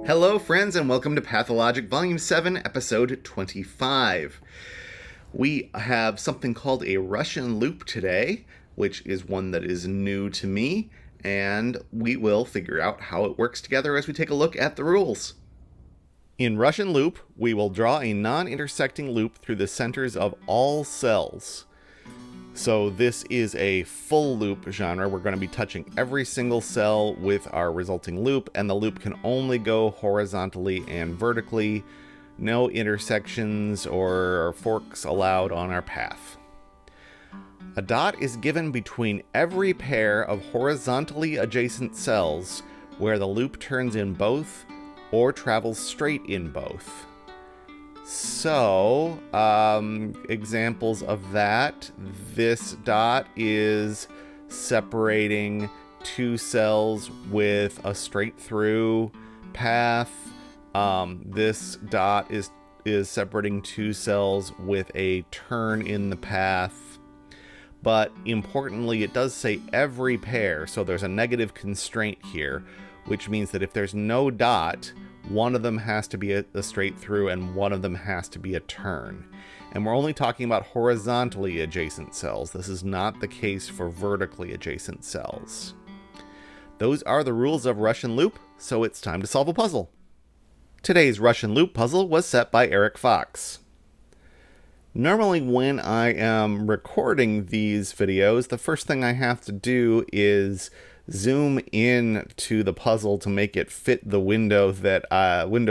Hello, friends, and welcome to Pathologic Volume 7, Episode 25. We have something called a Russian loop today, which is one that is new to me, and we will figure out how it works together as we take a look at the rules. In Russian loop, we will draw a non-intersecting loop through the centers of all cells. So this is a full loop genre. We're going to be touching every single cell with our resulting loop, and the loop can only go horizontally and vertically. No intersections or forks allowed on our path. A dot is given between every pair of horizontally adjacent cells where the loop turns in both or travels straight in both. So, examples of that, this dot is separating two cells with a straight through path. This dot is separating two cells with a turn in the path. But importantly, it does say every pair, so there's a negative constraint here, which means that if there's no dot, one of them has to be a straight through and one of them has to be a turn. And we're only talking about horizontally adjacent cells. This is not the case for vertically adjacent cells. Those are the rules of Russian loop, so it's time to solve a puzzle. Today's Russian loop puzzle was set by Eric Fox. Normally when I am recording these videos, the first thing I have to do is zoom in to the puzzle to make it fit the window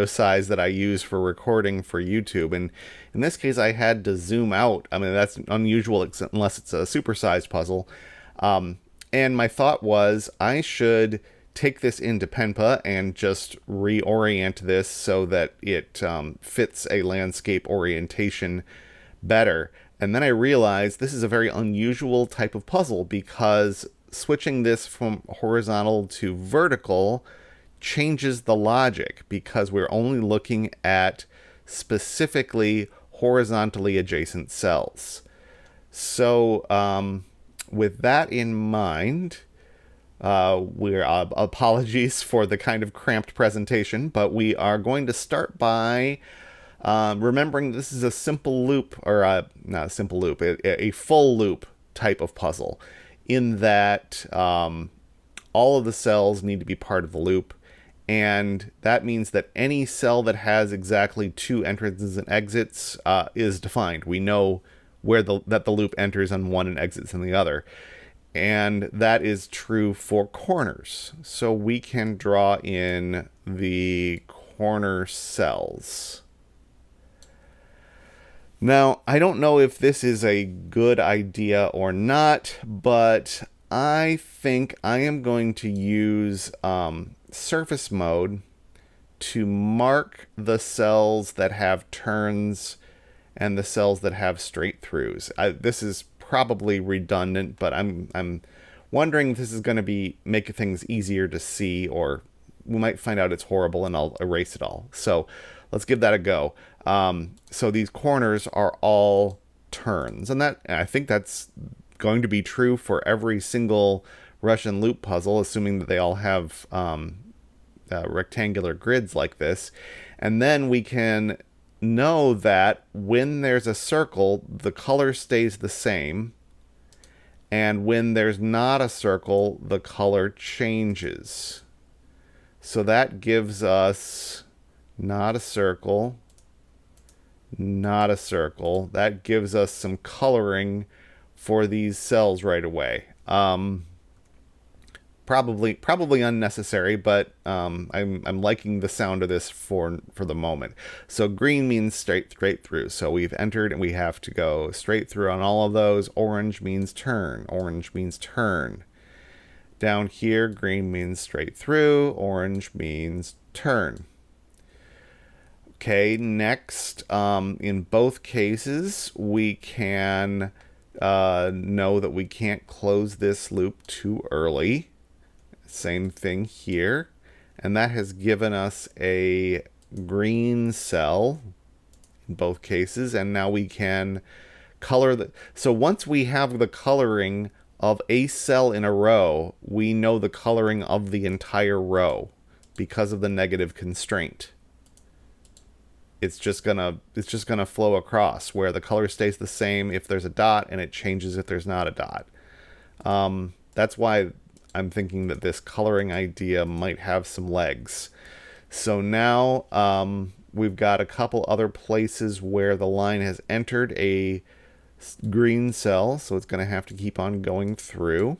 size that I use for recording for YouTube. And in this case, I had to zoom out. I mean, that's unusual unless it's a supersized puzzle. And my thought was I should take this into Penpa and just reorient this so that it fits a landscape orientation better. And then I realized this is a very unusual type of puzzle because switching this from horizontal to vertical changes the logic because we're only looking at specifically horizontally adjacent cells. So with that in mind, apologies for the kind of cramped presentation, but we are going to start by remembering this is a simple loop, or not a simple loop, a full loop type of puzzle, in that all of the cells need to be part of the loop, and that means that any cell that has exactly two entrances and exits is defined. We know where that the loop enters on one and exits on the other, and that is true for corners. So we can draw in the corner cells. Now, I don't know if this is a good idea or not, but I think I am going to use surface mode to mark the cells that have turns and the cells that have straight throughs. This is probably redundant, but I'm wondering if this is going to make things easier to see, or we might find out it's horrible and I'll erase it all. So let's give that a go. So these corners are all turns, and I think that's going to be true for every single Russian loop puzzle, assuming that they all have rectangular grids like this. And then we can know that when there's a circle, the color stays the same, and when there's not a circle, the color changes. So that gives us not a circle, not a circle. That gives us some coloring for these cells right away. Probably unnecessary, but I'm liking the sound of this for the moment. So green means straight through. So we've entered and we have to go straight through on all of those. Orange means turn. Orange means turn. Down here, green means straight through. Orange means turn. Okay, next, in both cases, we can know that we can't close this loop too early. Same thing here. And that has given us a green cell in both cases. And now we can color so once we have the coloring of a cell in a row, we know the coloring of the entire row. because of the negative constraint. It's just gonna flow across, where the color stays the same if there's a dot and it changes if there's not a dot. That's why I'm thinking that this coloring idea might have some legs. So now we've got a couple other places where the line has entered a green cell, so it's going to have to keep on going through.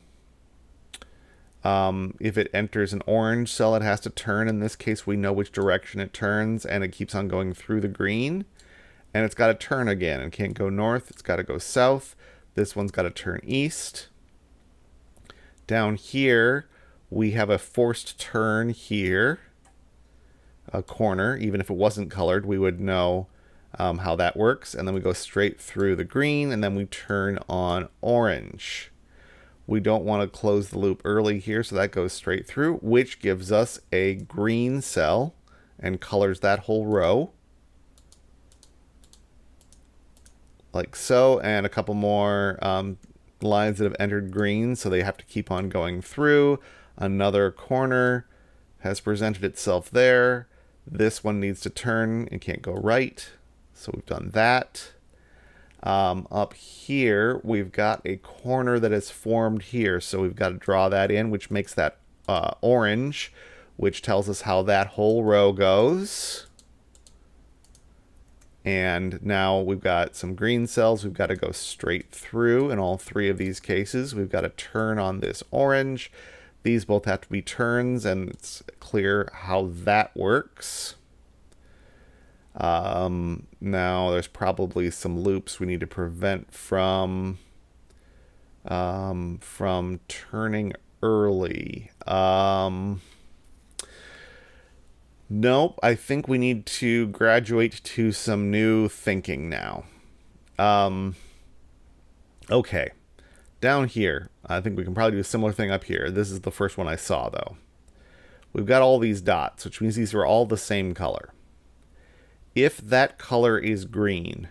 If it enters an orange cell, it has to turn. In this case, we know which direction it turns, and it keeps on going through the green. And it's got to turn again. It can't go north. It's got to go south. This one's got to turn east. Down here, we have a forced turn here. A corner. Even if it wasn't colored, we would know how that works. And then we go straight through the green, and then we turn on orange. We don't want to close the loop early here, so that goes straight through, which gives us a green cell and colors that whole row. Like so, and a couple more lines that have entered green, so they have to keep on going through. Another corner has presented itself there. This one needs to turn. It can't go right, so we've done that. Up here, we've got a corner that is formed here, so we've got to draw that in, which makes that orange, which tells us how that whole row goes. And now we've got some green cells. We've got to go straight through in all three of these cases. We've got to turn on this orange. These both have to be turns, and it's clear how that works. Now there's probably some loops we need to prevent from turning early. Nope, I think we need to graduate to some new thinking now. Okay, down here, I think we can probably do a similar thing up here. This is the first one I saw, though. We've got all these dots, which means these are all the same color. If that color is green,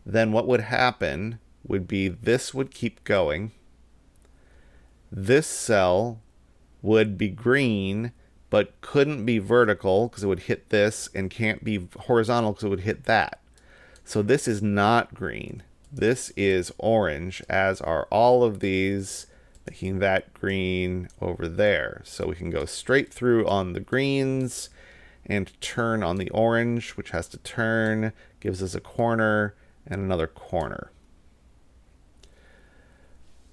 then what would happen would be this would keep going. This cell would be green, but couldn't be vertical because it would hit this, and can't be horizontal because it would hit that. So this is not green. This is orange, as are all of these, making that green over there. So we can go straight through on the greens and turn on the orange, which has to turn, gives us a corner and another corner.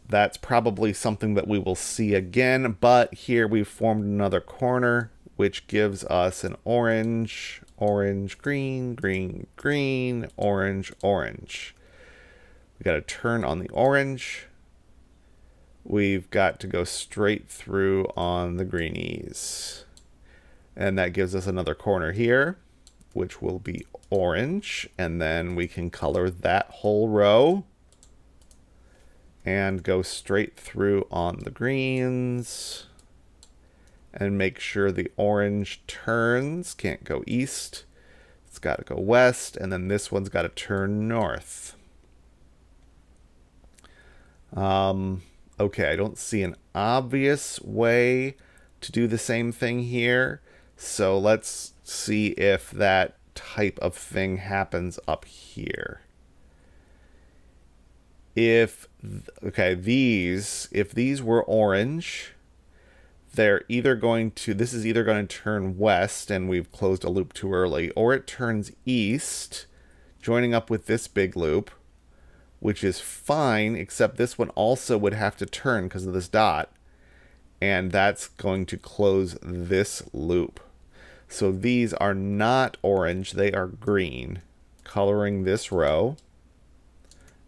That's probably something that we will see again, but here we've formed another corner, which gives us an orange, orange, green, green, green, orange, orange. We got to turn on the orange. We've got to go straight through on the greenies. And that gives us another corner here, which will be orange. And then we can color that whole row and go straight through on the greens and make sure the orange turns. Can't go east. It's got to go west. And then this one's got to turn north. Okay, I don't see an obvious way to do the same thing here. So let's see if that type of thing happens up here. If these were orange, they're either going to, this is either going to turn west and we've closed a loop too early, or it turns east, joining up with this big loop, which is fine, except this one also would have to turn because of this dot. And that's going to close this loop. So these are not orange, they are green, coloring this row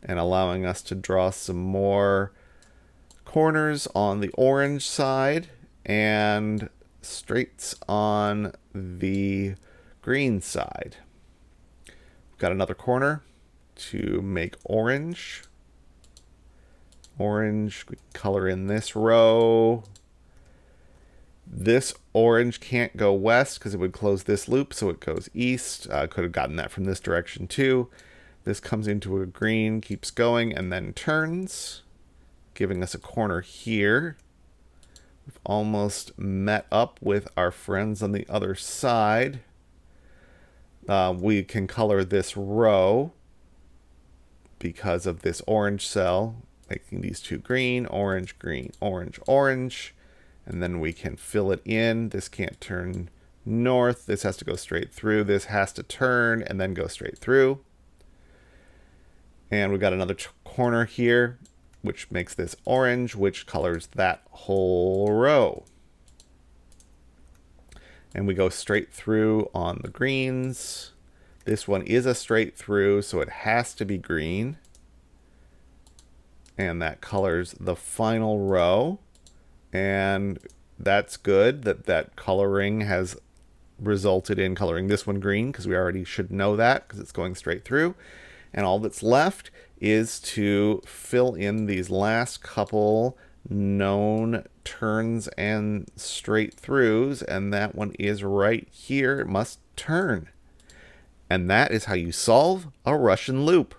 and allowing us to draw some more corners on the orange side and straights on the green side. We've got another corner to make orange. Orange, we can color in this row. This orange can't go west because it would close this loop, so it goes east. Could have gotten that from this direction too. This comes into a green, keeps going, and then turns, giving us a corner here. We've almost met up with our friends on the other side. We can color this row because of this orange cell, making these two green, orange, green, orange, orange. And then we can fill it in. This can't turn north. This has to go straight through. This has to turn and then go straight through. And we've got another corner here, which makes this orange, which colors that whole row. And we go straight through on the greens. This one is a straight through, so it has to be green. And that colors the final row. And that's good that that coloring has resulted in coloring this one green, because we already should know that because it's going straight through. And all that's left is to fill in these last couple known turns and straight throughs, and that one is right here. It must turn. And that is how you solve a Russian loop.